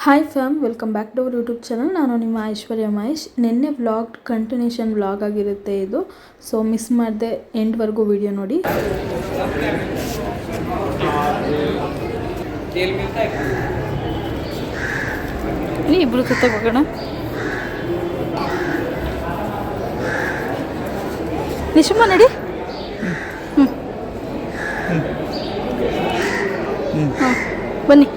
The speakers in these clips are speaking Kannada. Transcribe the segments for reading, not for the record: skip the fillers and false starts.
Hi fam, welcome back to our YouTube channel. ನಾನು ನಿಮ್ಮ ಐಶ್ವರ್ಯ ಮಹೇಶ್. ನಿನ್ನೆ ವ್ಲಾಗ್ ಕಂಟಿನ್ಯೂಷನ್ ವ್ಲಾಗ್ ಆಗಿರುತ್ತೆ ಇದು. ಸೊ ಮಿಸ್ ಮಾಡದೆ ಎಂಡ್ವರೆಗೂ ವಿಡಿಯೋ ನೋಡಿ. ಇಬ್ಬರು ಹೋಗೋಣ. ನಿಶಮ್ಮ ನಡಿ. ಬನ್ನಿ.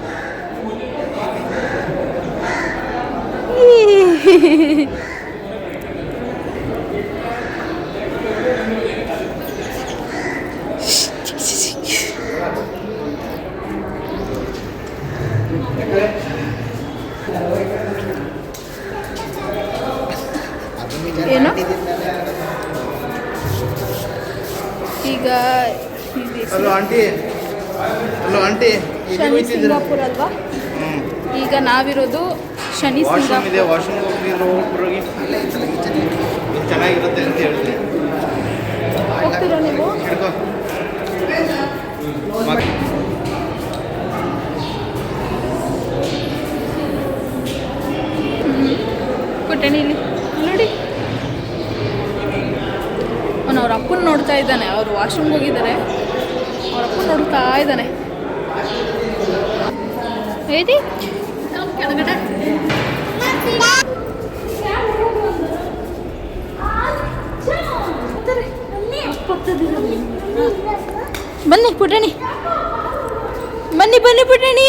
ಏನು ಈಗ ಶನಿ ಸಿಂಗಾಪುರ್ ಅಲ್ವಾ? ಈಗ ನಾವಿರೋದು ಶನಿ ಚೆನ್ನಾಗಿರುತ್ತೆ ಅಂತ ಹೇಳಿದೆ. ಹೋಗ್ತೀರಾ ನೀವು? ಪುಟ್ಟಣಿಲಿ ನೋಡಿ, ಅವನು ಅವ್ರ ಅಪ್ಪನ ನೋಡ್ತಾ ಇದ್ದಾನೆ. ಅವರು ವಾಶ್ರೂಮ್ಗೆ ಹೋಗಿದ್ದಾರೆ, ಅವ್ರ ಅಪ್ಪನ ನೋಡ್ತಾ ಇದ್ದಾನೆ. ಏದಿ ಕೆಳಗಡೆ ಬನ್ನಿ ಪುಟ್ಟಣಿ, ಬನ್ನಿ ಬನ್ನಿ ಪುಟ್ಟಣಿ,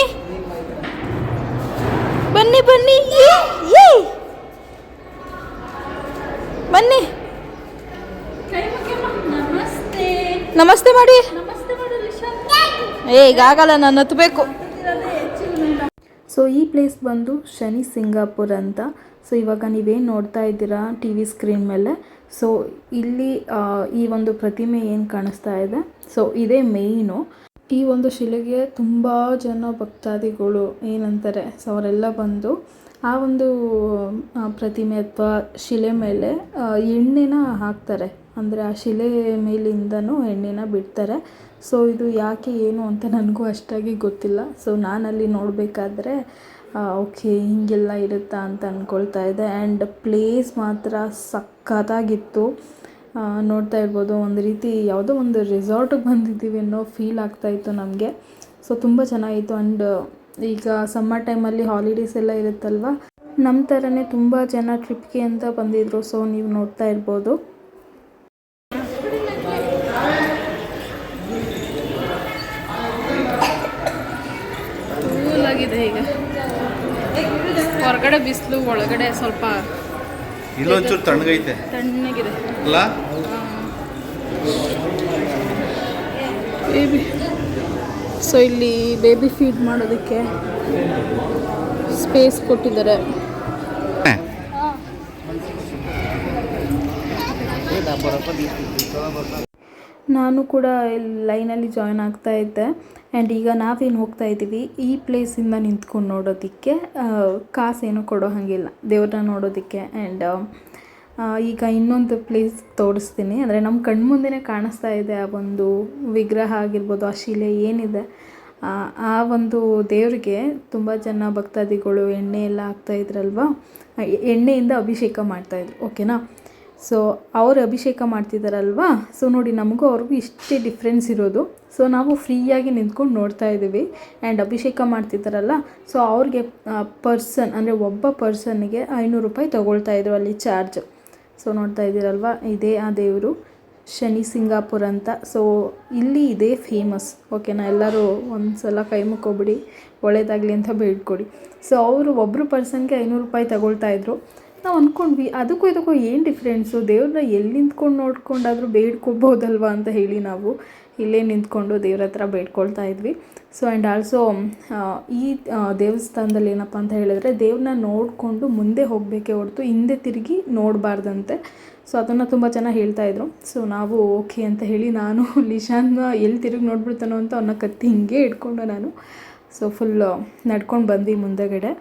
ಬನ್ನಿ ಬನ್ನಿ ಬನ್ನಿ. ನಮಸ್ತೆ ಮಾಡಿ. ಈಗಾಗಲ್ಲ, ನಾನು ಹತ್ತಬೇಕು. ಸೊ ಈ ಪ್ಲೇಸ್ ಬಂದು ಶನಿ ಸಿಂಗಾಪುರ್ ಅಂತ. ಸೊ ಇವಾಗ ನೀವೇನು ನೋಡ್ತಾ ಇದ್ದೀರಾ ಟಿ ವಿ ಸ್ಕ್ರೀನ್ ಮೇಲೆ, ಸೊ ಇಲ್ಲಿ ಈ ಒಂದು ಪ್ರತಿಮೆ ಏನು ಕಾಣಿಸ್ತಾ ಇದೆ, ಸೊ ಇದೇ ಮೇಯ್ನು. ಈ ಒಂದು ಶಿಲೆಗೆ ತುಂಬ ಜನ ಭಕ್ತಾದಿಗಳು ಏನಂತಾರೆ, ಸೊ ಅವರೆಲ್ಲ ಬಂದು ಆ ಒಂದು ಪ್ರತಿಮೆ ಅಥವಾ ಶಿಲೆ ಮೇಲೆ ಎಣ್ಣೆನ ಹಾಕ್ತಾರೆ. ಅಂದರೆ ಆ ಶಿಲೆ ಮೇಲಿಂದನೂ ಎಣ್ಣೆನ ಬಿಡ್ತಾರೆ. ಸೊ ಇದು ಯಾಕೆ ಏನು ಅಂತ ನನಗೂ ಅಷ್ಟಾಗಿ ಗೊತ್ತಿಲ್ಲ. ಸೊ ನಾನಲ್ಲಿ ನೋಡಬೇಕಾದ್ರೆ ಓಕೆ ಹೀಗೆಲ್ಲ ಇರುತ್ತಾ ಅಂತ ಅಂದ್ಕೊಳ್ತಾ ಇದ್ದೆ. ಆ್ಯಂಡ್ ಪ್ಲೇಸ್ ಮಾತ್ರ ಸಖತ್ತಾಗಿತ್ತು. ನೋಡ್ತಾ ಇರ್ಬೋದು, ಒಂದು ರೀತಿ ಯಾವುದೋ ಒಂದು ರೆಸಾರ್ಟಿಗೆ ಬಂದಿದ್ದೀವಿ ಅನ್ನೋ ಫೀಲ್ ಆಗ್ತಾಯಿತ್ತು ನಮಗೆ. ಸೊ ತುಂಬ ಚೆನ್ನಾಗಿತ್ತು. ಆ್ಯಂಡ್ ಈಗ ಸಮ್ಮರ್ ಟೈಮಲ್ಲಿ ಹಾಲಿಡೇಸ್ ಎಲ್ಲ ಇರುತ್ತಲ್ವ, ನಮ್ಮ ಥರನೇ ತುಂಬ ಜನ ಟ್ರಿಪ್ಗೆ ಅಂತ ಬಂದಿದ್ರು. ಸೊ ನೀವು ನೋಡ್ತಾ ಇರ್ಬೋದು. ಕೂಲಾಗಿದೆ. ಈಗ ಹೊರಗಡೆ ಬಿಸಿಲು, ಒಳಗಡೆ ಸ್ವಲ್ಪ ಇಲ್ಲೊಂಚೂರು ತಣ್ಣಗೈತೆ, ತಣ್ಣಗಿದೆ ಅಲ್ಲ? ಬೇಬಿ. ಸೊ ಇಲ್ಲಿ ಬೇಬಿ ಫೀಡ್ ಮಾಡೋದಕ್ಕೆ ಸ್ಪೇಸ್ ಕೊಟ್ಟಿದ್ದಾರೆ. ನಾನು ಕೂಡ ಲೈನಲ್ಲಿ ಜಾಯ್ನ್ ಆಗ್ತಾ ಇದ್ದೆ. ಆ್ಯಂಡ್ ಈಗ ನಾವೇನು ಹೋಗ್ತಾ ಇದ್ದೀವಿ, ಈ ಪ್ಲೇಸಿಂದ ನಿಂತ್ಕೊಂಡು ನೋಡೋದಕ್ಕೆ ಕಾಸೇನು ಕೊಡೋ ಹಾಗಿಲ್ಲ, ದೇವ್ರನ್ನ ನೋಡೋದಕ್ಕೆ. ಆ್ಯಂಡ್ ಈಗ ಇನ್ನೊಂದು ಪ್ಲೇಸ್ ತೋರಿಸ್ತೀನಿ. ಅಂದರೆ ನಮ್ಮ ಕಣ್ಮುಂದೆನೇ ಕಾಣಿಸ್ತಾ ಇದೆ ಆ ಒಂದು ವಿಗ್ರಹ ಆಗಿರ್ಬೋದು, ಆ ಶಿಲೆ ಏನಿದೆ. ಆ ಒಂದು ದೇವರಿಗೆ ತುಂಬ ಜನ ಭಕ್ತಾದಿಗಳು ಎಣ್ಣೆ ಎಲ್ಲ ಹಾಕ್ತಾಯಿದ್ರಲ್ವ, ಎಣ್ಣೆಯಿಂದ ಅಭಿಷೇಕ ಮಾಡ್ತಾಯಿದ್ರು. ಓಕೆನಾ? ಸೊ ಅವರು ಅಭಿಷೇಕ ಮಾಡ್ತಿದ್ದಾರಲ್ವ. ಸೊ ನೋಡಿ, ನಮಗೂ ಅವ್ರಿಗೂ ಇಷ್ಟೇ ಡಿಫ್ರೆನ್ಸ್ ಇರೋದು. ಸೊ ನಾವು ಫ್ರೀಯಾಗಿ ನಿಂತ್ಕೊಂಡು ನೋಡ್ತಾ ಇದ್ದೀವಿ. ಆ್ಯಂಡ್ ಅಭಿಷೇಕ ಮಾಡ್ತಿದ್ದಾರಲ್ಲ, ಸೊ ಅವ್ರಿಗೆ ಪರ್ಸನ್ ಅಂದರೆ ಒಬ್ಬ ಪರ್ಸನ್ನಿಗೆ 500 ರೂಪಾಯಿ ತೊಗೊಳ್ತಾಯಿದ್ರು ಅಲ್ಲಿ ಚಾರ್ಜ್. ಸೊ ನೋಡ್ತಾ ಇದ್ದೀರಲ್ವ, ಇದೇ ಆ ದೇವರು ಶನಿ ಸಿಂಗಾಪುರ್ ಅಂತ. ಸೊ ಇಲ್ಲಿ ಇದೇ ಫೇಮಸ್. ಓಕೆನಾ? ಎಲ್ಲರೂ ಒಂದು ಸಲ ಕೈ ಮುಕ್ಕೊಬಿಡಿ, ಒಳ್ಳೇದಾಗಲಿ ಅಂತ ಬೇಡ್ಕೊಡಿ. ಸೊ ಅವರು ಒಬ್ಬರು ಪರ್ಸನ್ಗೆ 500 ರೂಪಾಯಿ ತಗೊಳ್ತಾಯಿದ್ರು. ನಾವು ಅಂದ್ಕೊಂಡ್ವಿ ಅದಕ್ಕೂ ಇದಕ್ಕೂ ಏನು ಡಿಫ್ರೆನ್ಸು, ದೇವ್ರನ್ನ ಎಲ್ಲಿ ನಿಂತ್ಕೊಂಡು ನೋಡ್ಕೊಂಡಾದರೂ ಬೇಡ್ಕೊಬೋದಲ್ವ ಅಂತ ಹೇಳಿ ನಾವು ಇಲ್ಲೇ ನಿಂತ್ಕೊಂಡು ದೇವ್ರ ಹತ್ರ ಬೇಡ್ಕೊಳ್ತಾ ಇದ್ವಿ. ಸೊ ಆ್ಯಂಡ್ ಆಲ್ಸೋ ಈ ದೇವಸ್ಥಾನದಲ್ಲಿ ಏನಪ್ಪ ಅಂತ ಹೇಳಿದ್ರೆ, ದೇವ್ರನ್ನ ನೋಡಿಕೊಂಡು ಮುಂದೆ ಹೋಗಬೇಕೇ ಹೊರತು ಹಿಂದೆ ತಿರುಗಿ ನೋಡಬಾರ್ದಂತೆ. ಸೊ ಅದನ್ನು ತುಂಬ ಚೆನ್ನಾಗಿ ಹೇಳ್ತಾಯಿದ್ರು. ಸೊ ನಾವು ಓಕೆ ಅಂತ ಹೇಳಿ, ನಾನು ಲಿಶಾನ್ನ ಎಲ್ಲಿ ತಿರುಗಿ ನೋಡ್ಬಿಡ್ತಾನೋ ಅಂತ ಅವನ್ನ ಕತ್ತಿ ಹಿಂಗೆ ಇಟ್ಕೊಂಡು ನಾನು ಸೊ ಫುಲ್ ನಡ್ಕೊಂಡು ಬಂದ್ವಿ ಮುಂದೆಗಡೆ.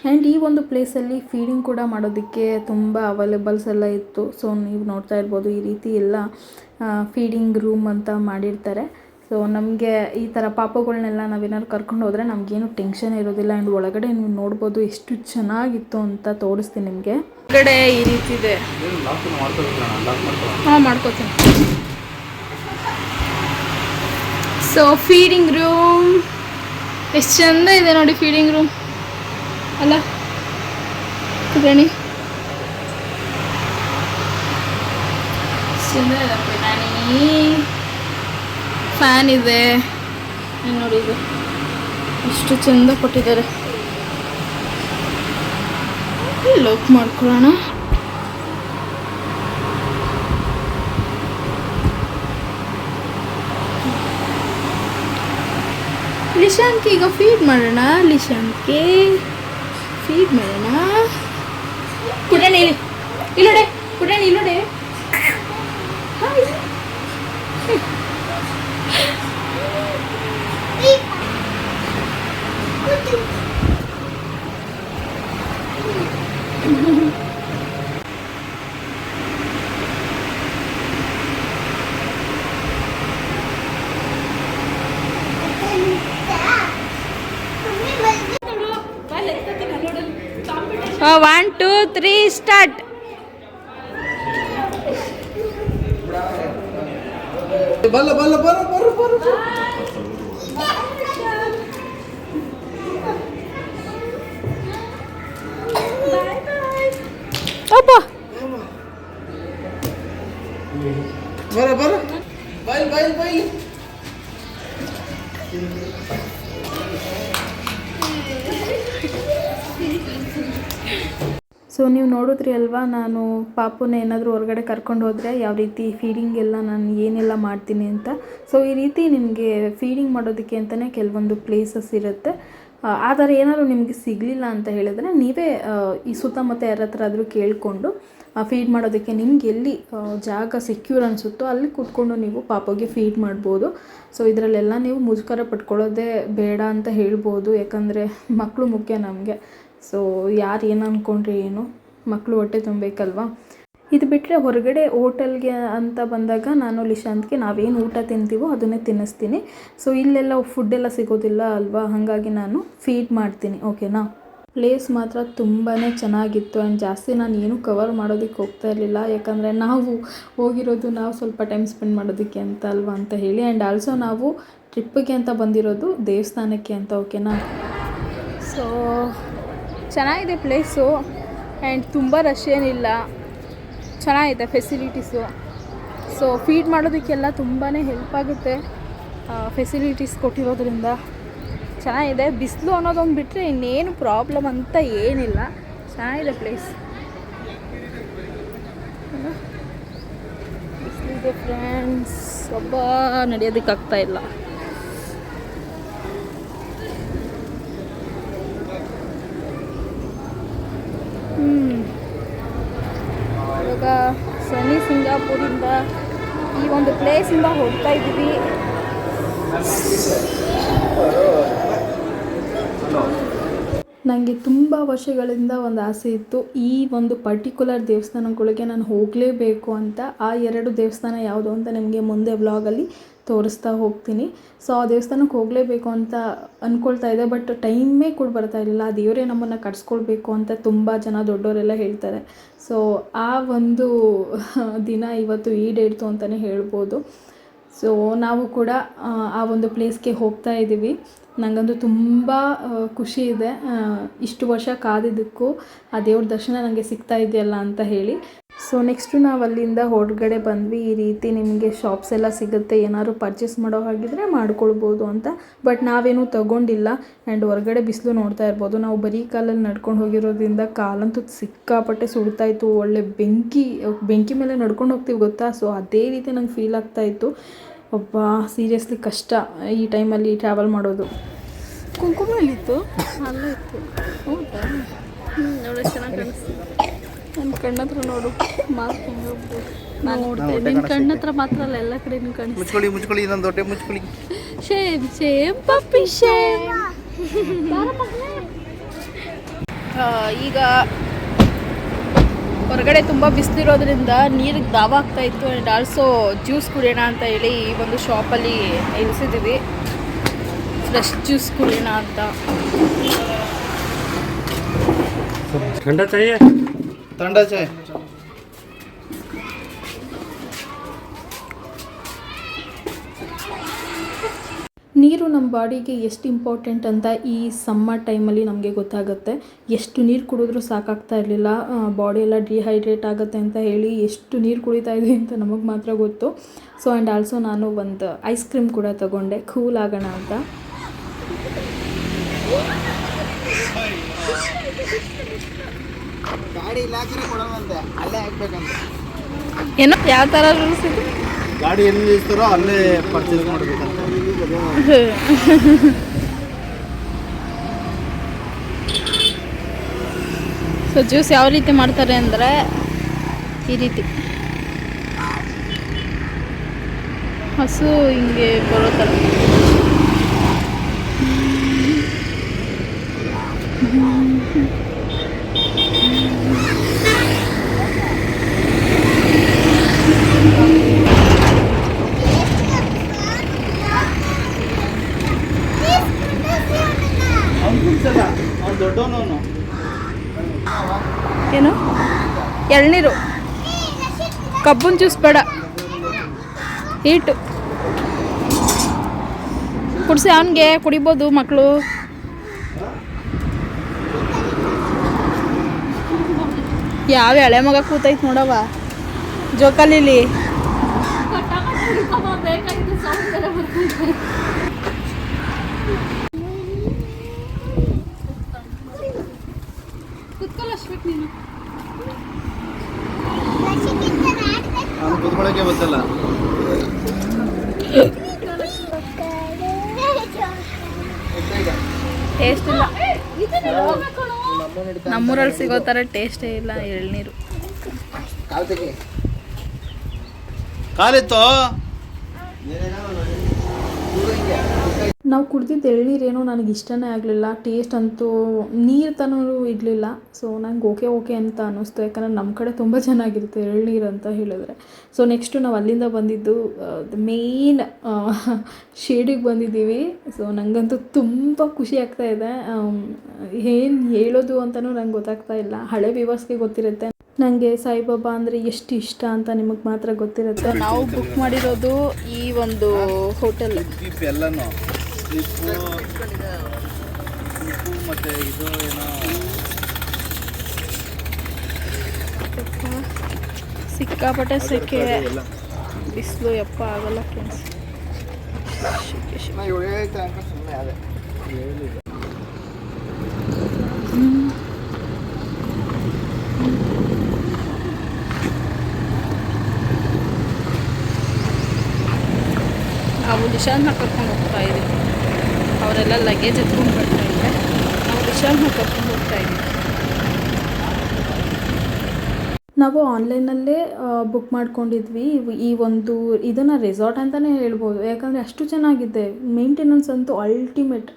ಆ್ಯಂಡ್ ಈ ಒಂದು ಪ್ಲೇಸಲ್ಲಿ ಫೀಡಿಂಗ್ ಕೂಡ ಮಾಡೋದಕ್ಕೆ ತುಂಬ ಅವೈಲೇಬಲ್ಸ್ ಎಲ್ಲ ಇತ್ತು. ಸೊ ನೀವು ನೋಡ್ತಾ ಇರ್ಬೋದು ಈ ರೀತಿ ಎಲ್ಲ ಫೀಡಿಂಗ್ ರೂಮ್ ಅಂತ ಮಾಡಿರ್ತಾರೆ. ಸೊ ನಮಗೆ ಈ ಥರ ಪಾಪುಗಳನ್ನೆಲ್ಲ ನಾವೇನಾದ್ರು ಕರ್ಕೊಂಡು ಹೋದರೆ ನಮಗೇನು ಟೆನ್ಷನ್ ಇರೋದಿಲ್ಲ. ಆ್ಯಂಡ್ ಒಳಗಡೆ ನೀವು ನೋಡ್ಬೋದು ಎಷ್ಟು ಚೆನ್ನಾಗಿತ್ತು ಅಂತ ತೋರಿಸ್ತೀನಿ ನಿಮಗೆ. ಒಳಗಡೆ ಈ ರೀತಿ ಇದೆ. ಹಾಂ, ಮಾಡ್ಕೋತೀನಿ. ಸೊ ಫೀಡಿಂಗ್ ರೂಮ್ ಎಷ್ಟು ಚಂದ ಇದೆ ನೋಡಿ. ಫೀಡಿಂಗ್ ರೂಮ್ ಅಲ್ಲ ರಾಣಿ, ಚಂದ ಇದೆ ರಾಣಿ. ಫ್ಯಾನ್ ಇದೆ ನೋಡಿ, ಇದು ಎಷ್ಟು ಚಂದ ಕೊಟ್ಟಿದ್ದಾರೆ. ಲಾಕ್ ಮಾಡ್ಕೊಳ್ಳೋಣ. ಲಿಶಾನ್ಗೆ ಈಗ ಫೀಡ್ ಮಾಡೋಣ. ಲಿಶಾನ್ಗೆ ಫೀಡ್ ಮಾಡೋಣ. ಪುಟಾಣಿ ಇಲ್ಲೋಡೆ, ಪುಟಾಣಿ ಇಲ್ಲೋಡೆ. One, two, three, start. ಬಲ್ಲ ಬಲ್ಲ ಬರ ಬರ ಬರ. ಅಪ್ಪ ಬರ ಬರ. ಬೈಲ್ ಬೈಲ್ ಬೈಲ್. ಸೊ ನೀವು ನೋಡಿದ್ರಿ ಅಲ್ವಾ, ನಾನು ಪಾಪುನ ಏನಾದರೂ ಹೊರಗಡೆ ಕರ್ಕೊಂಡು ಹೋದರೆ ಯಾವ ರೀತಿ ಫೀಡಿಂಗ್ ಎಲ್ಲ ನಾನು ಏನೆಲ್ಲ ಮಾಡ್ತೀನಿ ಅಂತ. ಸೊ ಈ ರೀತಿ ನಿಮಗೆ ಫೀಡಿಂಗ್ ಮಾಡೋದಕ್ಕೆ ಅಂತಲೇ ಕೆಲವೊಂದು ಪ್ಲೇಸಸ್ ಇರುತ್ತೆ. ಆ ಥರ ಏನಾದರೂ ನಿಮಗೆ ಸಿಗಲಿಲ್ಲ ಅಂತ ಹೇಳಿದ್ರೆ ನೀವೇ ಈ ಸುತ್ತಮುತ್ತ ಯಾರ ಹತ್ರ ಆದರೂ ಕೇಳಿಕೊಂಡು ಫೀಡ್ ಮಾಡೋದಕ್ಕೆ ನಿಮ್ಗೆ ಎಲ್ಲಿ ಜಾಗ ಸೆಕ್ಯೂರ್ ಅನಿಸುತ್ತೋ ಅಲ್ಲಿ ಕೂತ್ಕೊಂಡು ನೀವು ಪಾಪುಗೆ ಫೀಡ್ ಮಾಡ್ಬೋದು. ಸೊ ಇದರಲ್ಲೆಲ್ಲ ನೀವು ಮುಜುಗರ ಪಟ್ಕೊಳ್ಳೋದೇ ಬೇಡ ಅಂತ ಹೇಳ್ಬೋದು. ಯಾಕಂದರೆ ಮಕ್ಕಳು ಮುಖ್ಯ ನಮಗೆ. ಸೊ ಯಾರು ಏನು ಅಂದ್ಕೊಂಡ್ರೆ ಏನು, ಮಕ್ಕಳು ಹೊಟ್ಟೆ ತುಂಬಬೇಕಲ್ವಾ. ಇದು ಬಿಟ್ಟರೆ ಹೊರಗಡೆ ಹೋಟೆಲ್ಗೆ ಅಂತ ಬಂದಾಗ ನಾನು ಲಿಶಾಂತ್ಗೆ ನಾವೇನು ಊಟ ತಿಂತೀವೋ ಅದನ್ನೇ ತಿನ್ನಿಸ್ತೀನಿ. ಸೊ ಇಲ್ಲೆಲ್ಲ ಫುಡ್ಡೆಲ್ಲ ಸಿಗೋದಿಲ್ಲ ಅಲ್ವಾ, ಹಾಗಾಗಿ ನಾನು ಫೀಡ್ ಮಾಡ್ತೀನಿ. ಓಕೆನಾ. ಪ್ಲೇಸ್ ಮಾತ್ರ ತುಂಬಾ ಚೆನ್ನಾಗಿತ್ತು. ಆ್ಯಂಡ್ ಜಾಸ್ತಿ ನಾನು ಏನೂ ಕವರ್ ಮಾಡೋದಕ್ಕೆ ಹೋಗ್ತಾ ಇರಲಿಲ್ಲ. ಯಾಕಂದರೆ ನಾವು ಹೋಗಿರೋದು ನಾವು ಸ್ವಲ್ಪ ಟೈಮ್ ಸ್ಪೆಂಡ್ ಮಾಡೋದಕ್ಕೆ ಅಂತ ಅಲ್ವಾ ಅಂತ ಹೇಳಿ. ಆ್ಯಂಡ್ ಆಲ್ಸೋ ನಾವು ಟ್ರಿಪ್ಪಿಗೆ ಅಂತ ಬಂದಿರೋದು ದೇವಸ್ಥಾನಕ್ಕೆ ಅಂತ. ಓಕೆನಾ. ಸೊ ಚೆನ್ನಾಗಿದೆ ಪ್ಲೇಸು. ಆ್ಯಂಡ್ ತುಂಬ ರಶ್ ಏನಿಲ್ಲ, ಚೆನ್ನಾಗಿದೆ ಫೆಸಿಲಿಟೀಸು. ಸೊ ಫೀಡ್ ಮಾಡೋದಕ್ಕೆಲ್ಲ ತುಂಬಾ ಹೆಲ್ಪ್ ಆಗುತ್ತೆ ಫೆಸಿಲಿಟೀಸ್ ಕೊಟ್ಟಿರೋದ್ರಿಂದ. ಚೆನ್ನಾಗಿದೆ. ಬಿಸಿಲು ಅನ್ನೋದೊಂದು ಬಿಟ್ಟರೆ ಇನ್ನೇನು ಪ್ರಾಬ್ಲಮ್ ಅಂತ ಏನಿಲ್ಲ. ಚೆನ್ನಾಗಿದೆ ಪ್ಲೇಸ್. ಬಿಸಿಲಿದೆ ಫ್ರೆಂಡ್ಸ್, ಒಬ್ಬ ನಡೆಯೋದಕ್ಕಾಗ್ತಾಯಿಲ್ಲ. ಇವಾಗ ಸನ್ನಿ ಸಿಂಗಾಪುರಿಂದ ಈ ಒಂದು ಪ್ಲೇಸಿಂದ ಹೋಗ್ತಾ ಇದ್ದೀವಿ. ನನಗೆ ತುಂಬ ವರ್ಷಗಳಿಂದ ಒಂದು ಆಸೆ ಇತ್ತು, ಈ ಒಂದು ಪರ್ಟಿಕ್ಯುಲರ್ ದೇವಸ್ಥಾನಗಳಿಗೆ ನಾನು ಹೋಗಲೇಬೇಕು ಅಂತ. ಆ 2 ದೇವಸ್ಥಾನ ಯಾವುದು ಅಂತ ನಿಮಗೆ ಮುಂದೆ ವ್ಲಾಗಲ್ಲಿ ತೋರಿಸ್ತಾ ಹೋಗ್ತೀನಿ. ಸೊ ಆ ದೇವಸ್ಥಾನಕ್ಕೆ ಹೋಗಲೇಬೇಕು ಅಂತ ಅಂದ್ಕೊಳ್ತಾ ಇದೆ. ಬಟ್ ಟೈಮೇ ಕೂಡ ಬರ್ತಾ ಇರಲಿಲ್ಲ. ಆ ದೇವರೇ ನಮ್ಮನ್ನು ಕಟ್ಸ್ಕೊಳ್ಬೇಕು ಅಂತ ತುಂಬ ಜನ ದೊಡ್ಡವರೆಲ್ಲ ಹೇಳ್ತಾರೆ. ಸೊ ಆ ಒಂದು ದಿನ ಇವತ್ತು ಈಡೇರಿತು ಅಂತಲೇ ಹೇಳ್ಬೋದು. ಸೊ ನಾವು ಕೂಡ ಆ ಒಂದು ಪ್ಲೇಸ್ಗೆ ಹೋಗ್ತಾ ಇದ್ದೀವಿ. ನನಗಂತೂ ತುಂಬ ಖುಷಿ ಇದೆ, ಇಷ್ಟು ವರ್ಷ ಕಾದಿದ್ದಕ್ಕೂ ಆ ದೇವ್ರ ದರ್ಶನ ನನಗೆ ಸಿಗ್ತಾ ಇದೆಯಲ್ಲ ಅಂತ ಹೇಳಿ. ಸೊ ನೆಕ್ಸ್ಟು ನಾವು ಅಲ್ಲಿಂದ ಹೊರಗಡೆ ಬಂದ್ವಿ. ಈ ರೀತಿ ನಿಮಗೆ ಶಾಪ್ಸ್ ಎಲ್ಲ ಸಿಗುತ್ತೆ, ಏನಾದ್ರು ಪರ್ಚೇಸ್ ಮಾಡೋ ಹಾಗಿದ್ರೆ ಮಾಡ್ಕೊಳ್ಬೋದು ಅಂತ. ಬಟ್ ನಾವೇನೂ ತಗೊಂಡಿಲ್ಲ. ಆ್ಯಂಡ್ ಹೊರಗಡೆ ಬಿಸಿಲು ನೋಡ್ತಾ ಇರ್ಬೋದು. ನಾವು ಬರೀ ಕಾಲಲ್ಲಿ ನಡ್ಕೊಂಡು ಹೋಗಿರೋದ್ರಿಂದ ಕಾಲಂತೂ ಸಿಕ್ಕಾಪಟ್ಟೆ ಸುಡ್ತಾಯಿತ್ತು. ಒಳ್ಳೆ ಬೆಂಕಿ ಮೇಲೆ ನಡ್ಕೊಂಡು ಹೋಗ್ತೀವಿ ಗೊತ್ತಾ. ಸೊ ಅದೇ ರೀತಿ ನಂಗೆ ಫೀಲ್ ಆಗ್ತಾಯಿತ್ತು. ಒಬ್ಬ ಸೀರಿಯಸ್ಲಿ ಕಷ್ಟ ಈ ಟೈಮಲ್ಲಿ ಟ್ರಾವೆಲ್ ಮಾಡೋದು. ಕುಂಕುಮ ಎಲ್ಲಿತ್ತು? ಅಲ್ಲೇ ಇತ್ತು. ಹೌದಾ? ನೋಡೋ ಚೆನ್ನಾಗಿ ಕಾಣಿಸ್ತು. ನನ್ನ ಕಣ್ಣ ಹತ್ರ ನೋಡು, ಮಾರ್ಕ್ ಹೆಂಗೆ ಹೋಗ್ಬೋದು. ನಾನು ನೋಡ್ತೇನೆ ನಿನ್ನ ಕಣ್ಣ ಹತ್ರ ಮಾತ್ರ ಅಲ್ಲ, ಎಲ್ಲ ಕಡೆನೂ ಕಾಣಿಸ್ತು. ಮುಚ್ಕೊಳ್ಳಿ ನನ್ನ ದೊಡ್ಡ ಮುಚ್ಕೊಳ್ಳಿ. ಶೇಮ್ ಶೇಮ್ ಪಪ್ಪಿ ಶೇಮ್. ಈಗ ಹೊರಗಡೆ ತುಂಬ ಬಿಸಿಲಿರೋದ್ರಿಂದ ನೀರಿಗೆ ದಾವ ಆಗ್ತಾ ಇತ್ತು ಆ್ಯಂಡ್ ಆಲ್ಸೋ ಜ್ಯೂಸ್ ಕುಡಿಯೋಣ ಅಂತ ಹೇಳಿ ಈ ಒಂದು ಶಾಪಲ್ಲಿ ನಿಲ್ಲಿಸಿದ್ದೀವಿ. ಫ್ರೆಶ್ ಜ್ಯೂಸ್ ಕುಡಿಯೋಣ ಅಂತ. ठंडा चाहिए? ठंडा चाय. ನೀರು ನಮ್ಮ ಬಾಡಿಗೆ ಎಷ್ಟು ಇಂಪಾರ್ಟೆಂಟ್ ಅಂತ ಈ ಸಮ್ಮರ್ ಟೈಮಲ್ಲಿ ನಮಗೆ ಗೊತ್ತಾಗುತ್ತೆ. ಎಷ್ಟು ನೀರು ಕುಡಿದ್ರೂ ಸಾಕಾಗ್ತಾ ಇರಲಿಲ್ಲ, ಬಾಡಿ ಎಲ್ಲ ಡಿಹೈಡ್ರೇಟ್ ಆಗುತ್ತೆ ಅಂತ ಹೇಳಿ ಎಷ್ಟು ನೀರು ಕುಡಿತಾ ಇದ್ವಿ ಅಂತ ನಮಗೆ ಮಾತ್ರ ಗೊತ್ತು. ಸೊ ಆ್ಯಂಡ್ ಆಲ್ಸೋ ನಾನು ಒಂದು ಐಸ್ ಕ್ರೀಮ್ ಕೂಡ ತೊಗೊಂಡೆ ಕೂಲ್ ಆಗೋಣ ಅಂತ. ಗಾಡಿ ಇಲಾಖೆ ಕೊಡೋದಂತೆ ಅಲ್ಲೇ ಹಾಕ್ಬೇಕಂತ. ಏನೋ ಯಾವ ಥರ ರೂಲ್ಸ್ ಇದೆ? ಗಾಡಿ ಎಲ್ಲಿ ನಿಲ್ಲಿಸ್ತಾರೋ ಅಲ್ಲೇ ಪರ್ಚೇಸ್ ಮಾಡಬೇಕಂತ. ಸೊ ಜ್ಯೂಸ್ ಯಾವ ರೀತಿ ಮಾಡ್ತಾರೆ ಅಂದರೆ ಈ ರೀತಿ ಹಸು ಹಿಂಗೆ ಬರೋ ಥರ. ದೊಡ್ಡವನು ಏನು ಎಳ್ನೀರು, ಕಬ್ಬನ್ ಜ್ಯೂಸ್ ಬೇಡ, ಹೀಟು ಕುಡಿಸಿ ಅವನಿಗೆ ಕುಡಿಬೋದು ಮಕ್ಕಳು. ಯಾವ ಎಳೆ ಮಗ ಕೂತೈತೆ ನೋಡವ ಜೋಕಾಲಿಲಿ. ನಾನು ಕುತ್ಕೊಳ್ಳೋಕೆ ಗೊತ್ತಲ್ಲ. ಟೇಸ್ಟ್ ಇಲ್ಲ, ನಮ್ಮೂರಲ್ಲಿ ಸಿಗೋ ಥರ ಟೇಸ್ಟೇ ಇಲ್ಲ ಎಳ್ನೀರು. ಕಾಲಿತ್ತು. ನಾವು ಕುಡ್ದಿದ್ದು ಎಳ್ನೀರೇನೋ ನನಗೆ ಇಷ್ಟನೇ ಆಗಲಿಲ್ಲ. ಟೇಸ್ಟ್ ಅಂತೂ ನೀರು ತನೂ ಇರಲಿಲ್ಲ. ಸೊ ನಂಗೆ ಓಕೆ ಅಂತ ಅನ್ನಿಸ್ತು, ಯಾಕಂದರೆ ನಮ್ಮ ಕಡೆ ತುಂಬ ಚೆನ್ನಾಗಿರುತ್ತೆ ಎಳ್ನೀರು ಅಂತ ಹೇಳಿದ್ರೆ. ಸೊ ನೆಕ್ಸ್ಟು ನಾವು ಅಲ್ಲಿಂದ ಬಂದಿದ್ದು ಮೇಯ್ನ್ ಶೇಡಿಗೆ ಬಂದಿದ್ದೀವಿ. ಸೊ ನನಗಂತೂ ತುಂಬ ಖುಷಿ ಆಗ್ತಾ ಇದೆ. ಏನು ಹೇಳೋದು ಅಂತಲೂ ನಂಗೆ ಗೊತ್ತಾಗ್ತಾ ಇಲ್ಲ. ಹಳೆ ವ್ಯೂವರ್ಸ್ಗೆ ಗೊತ್ತಿರುತ್ತೆ ನನಗೆ ಸಾಯಿಬಾಬಾ ಅಂದರೆ ಎಷ್ಟು ಇಷ್ಟ ಅಂತ, ನಿಮಗೆ ಮಾತ್ರ ಗೊತ್ತಿರುತ್ತೆ. ನಾವು ಬುಕ್ ಮಾಡಿರೋದು ಈ ಒಂದು ಹೋಟೆಲ್. ಎಲ್ಲನೂ ಮತ್ತೆ ಇದು ಏನೋ ಸಿಕ್ಕಾಪಟ್ಟೆ ಸೆಕೆ, ಬಿಸಿಲು ಯಪ್ಪ ಆಗಲ್ಲ ಫ್ರೆಂಡ್ಸ್. ನಾವು ವಿಶಾಲ್ನ ಕರ್ಕೊಂಡು ಹೋಗ್ತಾ ಇದ್ದೀವಿ. ಅವರೆಲ್ಲ ಲಗೇಜ್ ಎತ್ಕೊಂಡು ಬರ್ತಾ ಇದ್ದೆ, ನಾವು ವಿಶಾಲ್ನ ಕರ್ಕೊಂಡು ಹೋಗ್ತಾ ಇದ್ದೀವಿ. ನಾವು ಆನ್ಲೈನಲ್ಲೇ ಬುಕ್ ಮಾಡ್ಕೊಂಡಿದ್ವಿ. ಈ ಒಂದು ಇದನ್ನು ರೆಸಾರ್ಟ್ ಅಂತಲೇ ಹೇಳ್ಬೋದು, ಯಾಕಂದರೆ ಅಷ್ಟು ಚೆನ್ನಾಗಿದೆ. ಮೇಂಟೆನೆನ್ಸ್ ಅಂತೂ ಅಲ್ಟಿಮೇಟ್.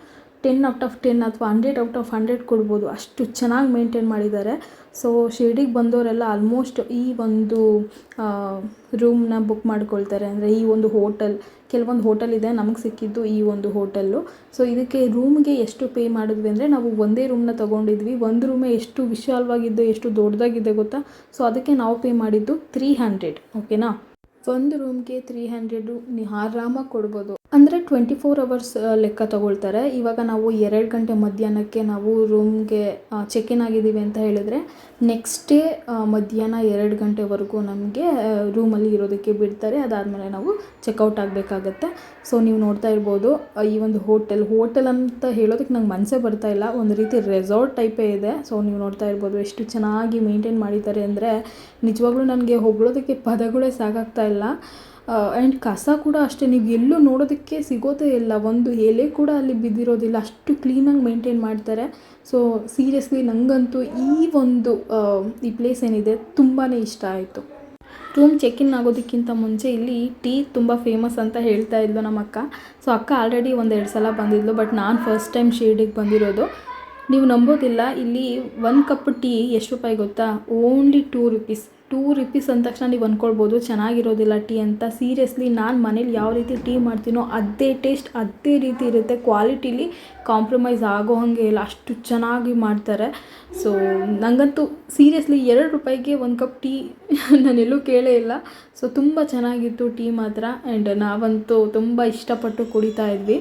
10/10 ಅಥವಾ 100/100 ಕೊಡ್ಬೋದು, ಅಷ್ಟು ಚೆನ್ನಾಗಿ ಮೇಂಟೈನ್ ಮಾಡಿದ್ದಾರೆ. ಸೊ ಶಿರ್ಡಿಗೆ ಬಂದವರೆಲ್ಲ ಆಲ್ಮೋಸ್ಟ್ ಈ ಒಂದು ರೂಮ್ನ ಬುಕ್ ಮಾಡ್ಕೊಳ್ತಾರೆ. ಅಂದರೆ ಈ ಒಂದು ಹೋಟೆಲ್, ಕೆಲವೊಂದು ಹೋಟೆಲ್ ಇದೆ, ನಮಗೆ ಸಿಕ್ಕಿದ್ದು ಈ ಒಂದು ಹೋಟೆಲ್ಲು. ಸೊ ಇದಕ್ಕೆ ರೂಮ್ಗೆ ಎಷ್ಟು ಪೇ ಮಾಡಿದ್ವಿ ಅಂದರೆ, ನಾವು ಒಂದೇ ರೂಮ್ನ ತೊಗೊಂಡಿದ್ವಿ. ಒಂದು ರೂಮೇ ಎಷ್ಟು ವಿಶಾಲವಾಗಿದ್ದು ಎಷ್ಟು ದೊಡ್ಡದಾಗಿದೆ ಗೊತ್ತಾ. ಸೊ ಅದಕ್ಕೆ ನಾವು ಪೇ ಮಾಡಿದ್ದು 300. ಓಕೆನಾ, ಒಂದು ರೂಮ್ಗೆ 300 ನೀವು ಆರಾಮಾಗಿ ಕೊಡ್ಬೋದು. ಅಂದರೆ 24 hours ಲೆಕ್ಕ ತಗೊಳ್ತಾರೆ. ಇವಾಗ ನಾವು 2 ಗಂಟೆ ಮಧ್ಯಾಹ್ನಕ್ಕೆ ನಾವು ರೂಮ್ಗೆ ಚೆಕ್ ಇನ್ ಆಗಿದ್ದೀವಿ ಅಂತ ಹೇಳಿದ್ರೆ, ನೆಕ್ಸ್ಟ್ ಡೇ ಮಧ್ಯಾಹ್ನ 2 ಗಂಟೆವರೆಗೂ ನಮಗೆ ರೂಮಲ್ಲಿ ಇರೋದಕ್ಕೆ ಬಿಡ್ತಾರೆ. ಅದಾದಮೇಲೆ ನಾವು ಚೆಕ್ಔಟ್ ಆಗಬೇಕಾಗತ್ತೆ. ಸೊ ನೀವು ನೋಡ್ತಾ ಇರ್ಬೋದು ಈ ಒಂದು ಹೋಟೆಲ್ ಅಂತ ಹೇಳೋದಕ್ಕೆ ನಂಗೆ ಮನಸ್ಸೇ ಬರ್ತಾ ಇಲ್ಲ, ಒಂದು ರೀತಿ ರೆಸಾರ್ಟ್ ಟೈಪೇ ಇದೆ. ಸೊ ನೀವು ನೋಡ್ತಾ ಇರ್ಬೋದು ಎಷ್ಟು ಚೆನ್ನಾಗಿ ಮೇಂಟೈನ್ ಮಾಡಿದ್ದಾರೆ ಅಂದರೆ, ನಿಜವಾಗ್ಲೂ ನನಗೆ ಹೊಗಳೋದಕ್ಕೆ ಪದಗಳೇ ಸಾಕಾಗ್ತಾ ಇಲ್ಲ. ಆ್ಯಂಡ್ ಕಸ ಕೂಡ ಅಷ್ಟೇ, ನೀವು ಎಲ್ಲೂ ನೋಡೋದಕ್ಕೆ ಸಿಗೋದೇ ಇಲ್ಲ, ಒಂದು ಎಲೆ ಕೂಡ ಅಲ್ಲಿ ಬಿದ್ದಿರೋದಿಲ್ಲ, ಅಷ್ಟು ಕ್ಲೀನಾಗಿ ಮೇಂಟೈನ್ ಮಾಡ್ತಾರೆ. ಸೊ ಸೀರಿಯಸ್ಲಿ ನನಗಂತೂ ಈ ಪ್ಲೇಸ್ ಏನಿದೆ ತುಂಬಾ ಇಷ್ಟ ಆಯಿತು. ರೂಮ್ ಚೆಕ್ ಇನ್ ಆಗೋದಕ್ಕಿಂತ ಮುಂಚೆ ಇಲ್ಲಿ ಟೀ ತುಂಬ ಫೇಮಸ್ ಅಂತ ಹೇಳ್ತಾ ಇದ್ಲು ನಮ್ಮ ಅಕ್ಕ. ಸೊ ಅಕ್ಕ ಆಲ್ರೆಡಿ 1-2 ಸಲ ಬಂದಿದ್ಲು, ಬಟ್ ನಾನು ಫಸ್ಟ್ ಟೈಮ್ ಶಿರ್ಡಿಗೆ ಬಂದಿರೋದು. ನೀವು ನಂಬೋದಿಲ್ಲ, ಇಲ್ಲಿ 1 ಕಪ್ ಟೀ ಎಷ್ಟು ರೂಪಾಯಿ ಗೊತ್ತಾ? Only 2 rupees. 2 ರುಪೀಸ್ ಅಂದ ತಕ್ಷಣ ನೀವು ಅಂದ್ಕೊಳ್ಬೋದು ಚೆನ್ನಾಗಿರೋದಿಲ್ಲ ಟೀ ಅಂತ. ಸೀರಿಯಸ್ಲಿ ನಾನು ಮನೇಲಿ ಯಾವ ರೀತಿ ಟೀ ಮಾಡ್ತೀನೋ ಅದೇ ಟೇಸ್ಟ್ ಅದೇ ರೀತಿ ಇರುತ್ತೆ. ಕ್ವಾಲಿಟಿಲಿ ಕಾಂಪ್ರಮೈಸ್ ಆಗೋ ಹಾಗೆ ಇಲ್ಲ, ಅಷ್ಟು ಚೆನ್ನಾಗಿ ಮಾಡ್ತಾರೆ. ಸೊ ನನಗಂತೂ ಸೀರಿಯಸ್ಲಿ 2 ರೂಪಾಯಿಗೆ 1 ಕಪ್ ಟೀ ನಾನೆಲ್ಲೂ ಕೇಳೇ ಇಲ್ಲ. ಸೊ ತುಂಬ ಚೆನ್ನಾಗಿತ್ತು ಟೀ ಮಾತ್ರ. ಆ್ಯಂಡ್ ನಾವಂತೂ ತುಂಬ ಇಷ್ಟಪಟ್ಟು ಕುಡಿತಾ ಇದ್ವಿ.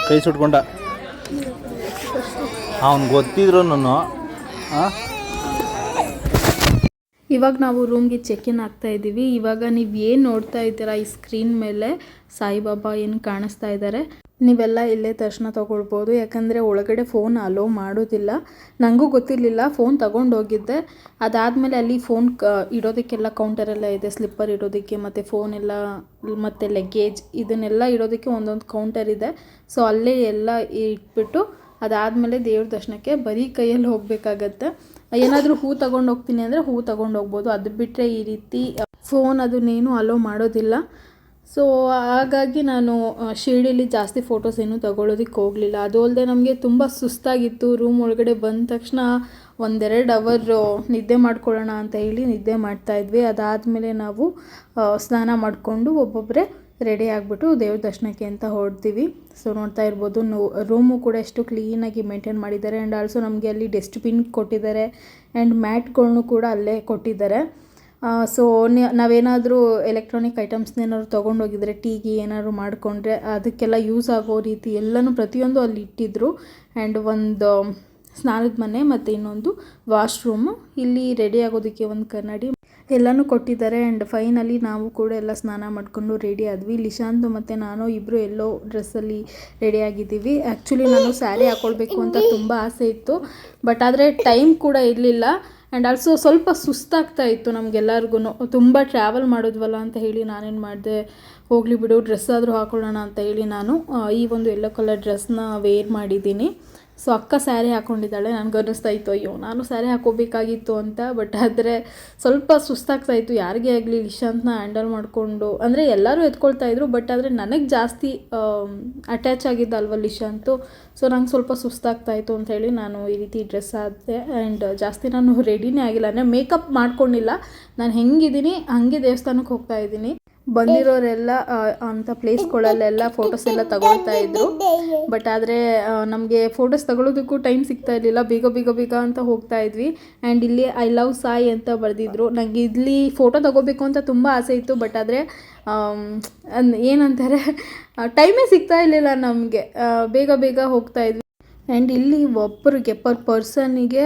ಕೈ ಸುಟ್ಕೊಂಡ ಅವ್ನು ಗೊತ್ತಿದ್ರು ನಾನು. ಇವಾಗ ನಾವು ರೂಮ್ಗೆ ಚೆಕ್-ಇನ್ ಆಗ್ತಾ ಇದ್ದೀವಿ. ಇವಾಗ ನೀವು ಏನು ನೋಡ್ತಾ ಇದ್ದೀರಾ ಈ ಸ್ಕ್ರೀನ್ ಮೇಲೆ ಸಾಯಿಬಾಬಾ ಏನು ಕಾಣಿಸ್ತಾ ಇದ್ದಾರೆ, ನೀವೆಲ್ಲ ಇಲ್ಲೇ ದರ್ಶನ ತೊಗೊಳ್ಬೋದು. ಯಾಕಂದರೆ ಒಳಗಡೆ ಫೋನ್ ಅಲೋ ಮಾಡೋದಿಲ್ಲ. ನನಗೂ ಗೊತ್ತಿರಲಿಲ್ಲ, ಫೋನ್ ತೊಗೊಂಡೋಗಿದ್ದೆ. ಅದಾದಮೇಲೆ ಅಲ್ಲಿ ಫೋನ್ ಇಡೋದಕ್ಕೆಲ್ಲ ಕೌಂಟರೆಲ್ಲ ಇದೆ, ಸ್ಲಿಪ್ಪರ್ ಇಡೋದಕ್ಕೆ ಮತ್ತು ಫೋನ್ ಎಲ್ಲ ಮತ್ತು ಲಗೇಜ್ ಇದನ್ನೆಲ್ಲ ಇಡೋದಕ್ಕೆ ಒಂದೊಂದು ಕೌಂಟರ್ ಇದೆ. ಸೊ ಅಲ್ಲೇ ಎಲ್ಲ ಇಟ್ಬಿಟ್ಟು ಅದಾದಮೇಲೆ ದೇವ್ರ ದರ್ಶನಕ್ಕೆ ಬರೀ ಕೈಯಲ್ಲಿ ಹೋಗಬೇಕಾಗತ್ತೆ. ಏನಾದರೂ ಹೂ ತೊಗೊಂಡು ಹೋಗ್ತೀನಿ ಅಂದರೆ ಹೂ ತೊಗೊಂಡು ಹೋಗ್ಬೋದು. ಅದು ಬಿಟ್ಟರೆ ಈ ರೀತಿ ಫೋನ್ ಅದನ್ನೇನು ಅಲೋ ಮಾಡೋದಿಲ್ಲ. ಸೊ ಹಾಗಾಗಿ ನಾನು ಶಿರ್ಡಿಲಿ ಜಾಸ್ತಿ ಫೋಟೋಸ್ ಏನೂ ತೊಗೊಳೋದಕ್ಕೆ ಹೋಗಲಿಲ್ಲ. ಅದು ಅಲ್ಲದೆ ನಮಗೆ ತುಂಬ ಸುಸ್ತಾಗಿತ್ತು. ರೂಮ್ ಒಳಗಡೆ ಬಂದ ತಕ್ಷಣ 1-2 ಅವರ್ ನಿದ್ದೆ ಮಾಡ್ಕೊಳ್ಳೋಣ ಅಂತ ಹೇಳಿ ನಿದ್ದೆ ಮಾಡ್ತಾಯಿದ್ವಿ. ಅದಾದಮೇಲೆ ನಾವು ಸ್ನಾನ ಮಾಡಿಕೊಂಡು ಒಬ್ಬೊಬ್ಬರೇ ರೆಡಿ ಆಗಿಬಿಟ್ಟು ದೇವ್ರ ದರ್ಶನಕ್ಕೆ ಅಂತ ಹೊರಡ್ತೀವಿ. ಸೊ ನೋಡ್ತಾ ಇರ್ಬೋದು, ರೂಮು ಕೂಡ ಎಷ್ಟು ಕ್ಲೀನಾಗಿ ಮೇಂಟೈನ್ ಮಾಡಿದ್ದಾರೆ. ಆ್ಯಂಡ್ ಆಲ್ಸೋ ನಮಗೆ ಅಲ್ಲಿ ಡಸ್ಟ್ಬಿನ್ ಕೊಟ್ಟಿದ್ದಾರೆ ಆ್ಯಂಡ್ ಮ್ಯಾಟ್ಗಳ್ನೂ ಕೂಡ ಅಲ್ಲೇ ಕೊಟ್ಟಿದ್ದಾರೆ. ಸೊ ನಾವೇನಾದರೂ ಎಲೆಕ್ಟ್ರಾನಿಕ್ ಐಟಮ್ಸ್ನೇನಾದ್ರು ತೊಗೊಂಡೋಗಿದ್ರೆ ಟೀಗೆ ಏನಾದ್ರು ಮಾಡಿಕೊಂಡ್ರೆ ಅದಕ್ಕೆಲ್ಲ ಯೂಸ್ ಆಗೋ ರೀತಿ ಎಲ್ಲನೂ ಪ್ರತಿಯೊಂದು ಅಲ್ಲಿ ಇಟ್ಟಿದ್ರು. ಆ್ಯಂಡ್ ಒಂದು ಸ್ನಾನದ ಮನೆ ಮತ್ತು ಇನ್ನೊಂದು ವಾಶ್ರೂಮು, ಇಲ್ಲಿ ರೆಡಿ ಆಗೋದಕ್ಕೆ ಒಂದು ಕನ್ನಡಿ ಎಲ್ಲನೂ ಕೊಟ್ಟಿದ್ದಾರೆ. ಆ್ಯಂಡ್ ಫೈನಲಿ ನಾವು ಕೂಡ ಎಲ್ಲ ಸ್ನಾನ ಮಾಡಿಕೊಂಡು ರೆಡಿ ಆದ್ವಿ. ಲಿಶಾಂತ್ ಮತ್ತು ನಾನು ಇಬ್ಬರು ಎಲ್ಲೋ ಡ್ರೆಸ್ಸಲ್ಲಿ ರೆಡಿಯಾಗಿದ್ದೀವಿ. ಆ್ಯಕ್ಚುಲಿ ನಾನು ಸ್ಯಾರಿ ಹಾಕ್ಕೊಳ್ಬೇಕು ಅಂತ ತುಂಬ ಆಸೆ ಇತ್ತು, ಬಟ್ ಆದರೆ ಟೈಮ್ ಕೂಡ ಇರಲಿಲ್ಲ. ಆ್ಯಂಡ್ ಆಲ್ಸೋ ಸ್ವಲ್ಪ ಸುಸ್ತಾಗ್ತಾ ಇತ್ತು ನಮಗೆಲ್ಲರಿಗೂ. ತುಂಬ ಟ್ರಾವೆಲ್ ಮಾಡೋದ್ವಲ್ಲ ಅಂತ ಹೇಳಿ ನಾನೇನು ಮಾಡಿದೆ, ಹೋಗಲಿ ಬಿಡು ಡ್ರೆಸ್ ಆದರೂ ಹಾಕೊಳ್ಳೋಣ ಅಂತ ಹೇಳಿ ನಾನು ಈ ಒಂದು ಯೆಲ್ಲೋ ಕಲರ್ ಡ್ರೆಸ್ನ ವೇರ್ ಮಾಡಿದ್ದೀನಿ. ಸೊ ಅಕ್ಕ ಸ್ಯಾರಿ ಹಾಕ್ಕೊಂಡಿದ್ದಾಳೆ. ನನಗೆ ಅನ್ನಿಸ್ತಾ ಇತ್ತು ಅಯ್ಯೋ ನಾನು ಸ್ಯಾರಿ ಹಾಕ್ಕೋಬೇಕಾಗಿತ್ತು ಅಂತ. ಬಟ್ ಆದರೆ ಸ್ವಲ್ಪ ಸುಸ್ತಾಗ್ತಾಯಿತ್ತು. ಯಾರಿಗೇ ಆಗಲಿ ಲಿಶಾಂತ್ನ ಹ್ಯಾಂಡಲ್ ಮಾಡಿಕೊಂಡು, ಅಂದರೆ ಎಲ್ಲರೂ ಎತ್ಕೊಳ್ತಾಯಿದ್ರು, ಬಟ್ ಆದರೆ ನನಗೆ ಜಾಸ್ತಿ ಅಟ್ಯಾಚ್ ಆಗಿದ್ದಲ್ವ ಲಿಶಾಂತು. ಸೊ ನಂಗೆ ಸ್ವಲ್ಪ ಸುಸ್ತಾಗ್ತಾಯಿತ್ತು ಅಂಥೇಳಿ ನಾನು ಈ ರೀತಿ ಡ್ರೆಸ್ ಹಾಕಿದೆ. ಆ್ಯಂಡ್ ಜಾಸ್ತಿ ನಾನು ರೆಡಿನೇ ಆಗಿಲ್ಲ, ಅಂದರೆ ಮೇಕಪ್ ಮಾಡ್ಕೊಂಡಿಲ್ಲ. ನಾನು ಹೆಂಗಿದ್ದೀನಿ ಹಾಗೆ ದೇವಸ್ಥಾನಕ್ಕೆ ಹೋಗ್ತಾಯಿದ್ದೀನಿ. ಬಂದಿರೋರೆಲ್ಲ ಅಂಥ ಪ್ಲೇಸ್ಗಳಲ್ಲೆಲ್ಲ ಫೋಟೋಸ್ ಎಲ್ಲ ತಗೊಳ್ತಾ ಇದ್ರು. ಬಟ್ ಆದರೆ ನಮಗೆ ಫೋಟೋಸ್ ತಗೊಳ್ಳೋದಕ್ಕೂ ಟೈಮ್ ಸಿಗ್ತಾ ಇರಲಿಲ್ಲ. ಬೇಗ ಅಂತ ಹೋಗ್ತಾ ಇದ್ವಿ. ಆ್ಯಂಡ್ ಇಲ್ಲಿ ಐ ಲವ್ ಸಾಯಿ ಅಂತ ಬರೆದಿದ್ರು. ನನಗೆ ಇಲ್ಲಿ ಫೋಟೋ ತಗೋಬೇಕು ಅಂತ ತುಂಬ ಆಸೆ ಇತ್ತು. ಬಟ್ ಆದರೆ ಏನಂತಾರೆ ಟೈಮೇ ಸಿಗ್ತಾ ಇರಲಿಲ್ಲ ನಮಗೆ. ಬೇಗ ಹೋಗ್ತಾ ಇದ್ವಿ. ಆ್ಯಂಡ್ ಇಲ್ಲಿ ಒಬ್ಬರಿಗೆ ಪರ್ ಪರ್ಸನಿಗೆ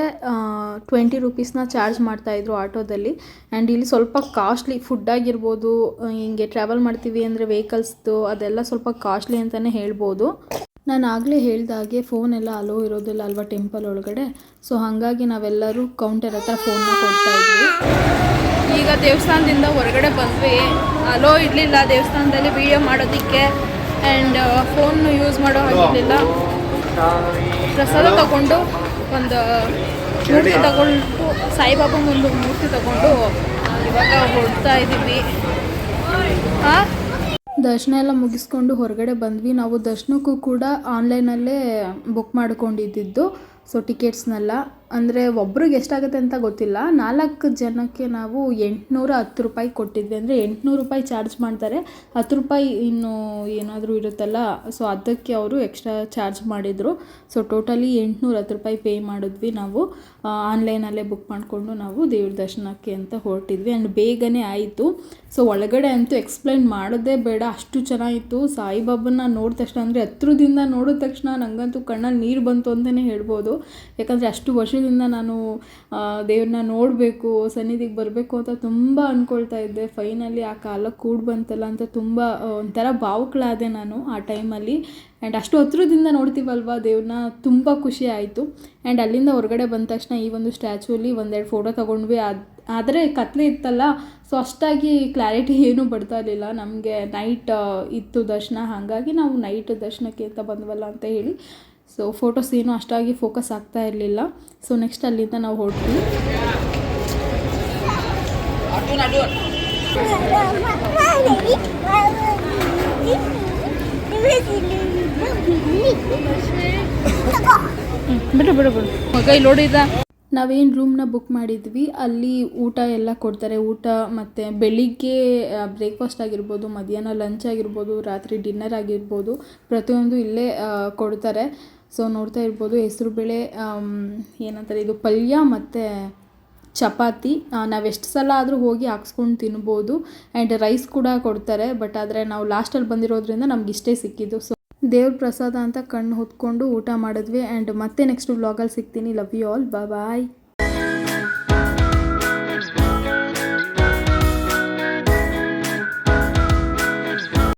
20 ರುಪೀಸ್ನ ಚಾರ್ಜ್ ಮಾಡ್ತಾಯಿದ್ರು ಆಟೋದಲ್ಲಿ. ಆ್ಯಂಡ್ ಇಲ್ಲಿ ಸ್ವಲ್ಪ ಕಾಸ್ಟ್ಲಿ ಫುಡ್ ಆಗಿರ್ಬೋದು, ಹಿಂಗೆ ಟ್ರಾವೆಲ್ ಮಾಡ್ತೀವಿ ಅಂದರೆ ವೆಹಿಕಲ್ಸ್ದು ಅದೆಲ್ಲ ಸ್ವಲ್ಪ ಕಾಸ್ಟ್ಲಿ ಅಂತಲೇ ಹೇಳ್ಬೋದು. ನಾನು ಆಗಲೇ ಹೇಳ್ದಾಗೆ ಫೋನೆಲ್ಲ ಅಲೋ ಇರೋದಿಲ್ಲ ಅಲ್ವಾ ಟೆಂಪಲ್ ಒಳಗಡೆ. ಸೊ ಹಾಗಾಗಿ ನಾವೆಲ್ಲರೂ ಕೌಂಟರ್ ಹತ್ರ ಫೋನ್ನ ಕೊಡ್ತಾಯಿದ್ವಿ. ಈಗ ದೇವಸ್ಥಾನದಿಂದ ಹೊರಗಡೆ ಬಂದ್ವಿ. ಅಲೋ ಇರಲಿಲ್ಲ ದೇವಸ್ಥಾನದಲ್ಲಿ ವೀಡಿಯೋ ಮಾಡೋದಕ್ಕೆ. ಆ್ಯಂಡ್ ಫೋನ್ನು ಯೂಸ್ ಮಾಡೋ ಹಾಗಿರಲಿಲ್ಲ. ಪ್ರಸಾದ ತಗೊಂಡು ಒಂದು ಮೂರ್ತಿ ತಗೊಂಡು, ಸಾಯಿಬಾಬಂಗೆ ಒಂದು ಮೂರ್ತಿ ತಗೊಂಡು ಇವಾಗ ಹೊರಡ್ತಾ ಇದ್ದೀವಿ. ದರ್ಶನ ಎಲ್ಲ ಮುಗಿಸ್ಕೊಂಡು ಹೊರಗಡೆ ಬಂದ್ವಿ. ನಾವು ದರ್ಶನಕ್ಕೂ ಕೂಡ ಆನ್ಲೈನಲ್ಲೇ ಬುಕ್ ಮಾಡ್ಕೊಂಡಿದ್ದು. ಸೊ ಟಿಕೆಟ್ಸ್ನೆಲ್ಲ ಅಂದರೆ ಒಬ್ರಿಗೆ ಎಷ್ಟಾಗುತ್ತೆ ಅಂತ ಗೊತ್ತಿಲ್ಲ. 4 ಜನಕ್ಕೆ ನಾವು 810 ರೂಪಾಯಿ ಕೊಟ್ಟಿದ್ವಿ. ಅಂದರೆ 800 ರೂಪಾಯಿ ಚಾರ್ಜ್ ಮಾಡ್ತಾರೆ, 10 ರೂಪಾಯಿ ಇನ್ನು ಏನಾದರೂ ಇರುತ್ತಲ್ಲ, ಸೊ ಅದಕ್ಕೆ ಅವರು ಎಕ್ಸ್ಟ್ರಾ ಚಾರ್ಜ್ ಮಾಡಿದರು. ಸೊ ಟೋಟಲಿ 810 ರೂಪಾಯಿ ಪೇ ಮಾಡಿದ್ವಿ ನಾವು. ಆನ್ಲೈನಲ್ಲೇ ಬುಕ್ ಮಾಡಿಕೊಂಡು ನಾವು ದೇವ್ರ ದರ್ಶನಕ್ಕೆ ಅಂತ ಹೊರಟಿದ್ವಿ. ಆ್ಯಂಡ್ ಬೇಗನೆ ಆಯಿತು. ಸೊ ಒಳಗಡೆ ಅಂತೂ ಎಕ್ಸ್ಪ್ಲೈನ್ ಮಾಡೋದೇ ಬೇಡ, ಅಷ್ಟು ಚೆನ್ನಾಗಿತ್ತು. ಸಾಯಿಬಾಬನ್ನ ನೋಡಿದ ತಕ್ಷಣ, ಅಂದರೆ ಹತ್ರದಿಂದ ನೋಡಿದ ತಕ್ಷಣ ನನಗಂತೂ ಕಣ್ಣಲ್ಲಿ ನೀರು ಬಂತು ಅಂತಲೇ ಹೇಳ್ಬೋದು. ಯಾಕಂದರೆ ಅಷ್ಟು ವರ್ಷದಿಂದ ನಾನು ದೇವ್ರನ್ನ ನೋಡಬೇಕು, ಸನ್ನಿಧಿಗೆ ಬರಬೇಕು ಅಂತ ತುಂಬ ಅಂದ್ಕೊಳ್ತಾ ಇದ್ದೆ. ಫೈನಲಿ ಆ ಕಾಲ ಕೂಡಿ ಬಂತಲ್ಲ ಅಂತ ತುಂಬ ಒಂಥರ ಭಾವುಕಳಾದೆ ನಾನು ಆ ಟೈಮಲ್ಲಿ. ಆ್ಯಂಡ್ ಅಷ್ಟು ಹತ್ರದಿಂದ ನೋಡ್ತೀವಲ್ವ ದೇವ್ರನ್ನ, ತುಂಬ ಖುಷಿ ಆಯಿತು. ಆ್ಯಂಡ್ ಅಲ್ಲಿಂದ ಹೊರಗಡೆ ಬಂದ ತಕ್ಷಣ ಈ ಒಂದು ಸ್ಟ್ಯಾಚ್ಯೂಲಿ 1-2 ಫೋಟೋ ತೊಗೊಂಡ್ವಿ. ಆದರೆ ಕತ್ಲೆ ಇತ್ತಲ್ಲ, ಸೊ ಅಷ್ಟಾಗಿ ಕ್ಲಾರಿಟಿ ಏನೂ ಬರ್ತಾ ಇರಲಿಲ್ಲ. ನಮಗೆ ನೈಟ್ ಇತ್ತು ದರ್ಶನ, ಹಾಗಾಗಿ ನಾವು ನೈಟ್ ದರ್ಶನಕ್ಕೆ ಅಂತ ಬಂದ್ವಲ್ಲ ಅಂತ ಹೇಳಿ ಸೊ ಫೋಟೋಸ್ ಏನೂ ಅಷ್ಟಾಗಿ ಫೋಕಸ್ ಆಗ್ತಾ ಇರಲಿಲ್ಲ. ಸೊ ನೆಕ್ಸ್ಟ್ ಅಲ್ಲಿಂದ ನಾವು ಹೊರಟ್ವಿ. ಬಿಡು ಬಿಡು ಬಿಡು ಮಗ ಇಲ್ಲಿ ನೋಡಿದ. ನಾವೇನು ರೂಮ್ನ ಬುಕ್ ಮಾಡಿದ್ವಿ ಅಲ್ಲಿ ಊಟ ಎಲ್ಲ ಕೊಡ್ತಾರೆ. ಊಟ ಮತ್ತು ಬೆಳಿಗ್ಗೆ ಬ್ರೇಕ್ಫಾಸ್ಟ್ ಆಗಿರ್ಬೋದು, ಮಧ್ಯಾಹ್ನ ಲಂಚ್ ಆಗಿರ್ಬೋದು, ರಾತ್ರಿ ಡಿನ್ನರ್ ಆಗಿರ್ಬೋದು, ಪ್ರತಿಯೊಂದು ಇಲ್ಲೇ ಕೊಡ್ತಾರೆ. ಸೊ ನೋಡ್ತಾ ಇರ್ಬೋದು ಹೆಸರುಬೇಳೆ ಏನಂತಾರೆ ಇದು ಪಲ್ಯ ಮತ್ತು ಚಪಾತಿ. ನಾವು ಎಷ್ಟು ಸಲ ಆದರೂ ಹೋಗಿ ಹಾಕ್ಸ್ಕೊಂಡು ತಿನ್ಬೋದು. ಆ್ಯಂಡ್ ರೈಸ್ ಕೂಡ ಕೊಡ್ತಾರೆ. ಬಟ್ ಆದರೆ ನಾವು ಲಾಸ್ಟಲ್ಲಿ ಬಂದಿರೋದ್ರಿಂದ ನಮ್ಗೆ ಇಷ್ಟೇ ಸಿಕ್ಕಿದ್ದು. ಸೊ ದೇವ್ರ ಪ್ರಸಾದ ಅಂತ ಕಣ್ಣು ಹೊತ್ಕೊಂಡು ಊಟ ಮಾಡಿದ್ವಿ. ಆ್ಯಂಡ್ ಮತ್ತೆ ನೆಕ್ಸ್ಟ್ ವ್ಲಾಗಲ್ಲಿ ಸಿಗ್ತೀನಿ. Love you all. ಬಾಯ್.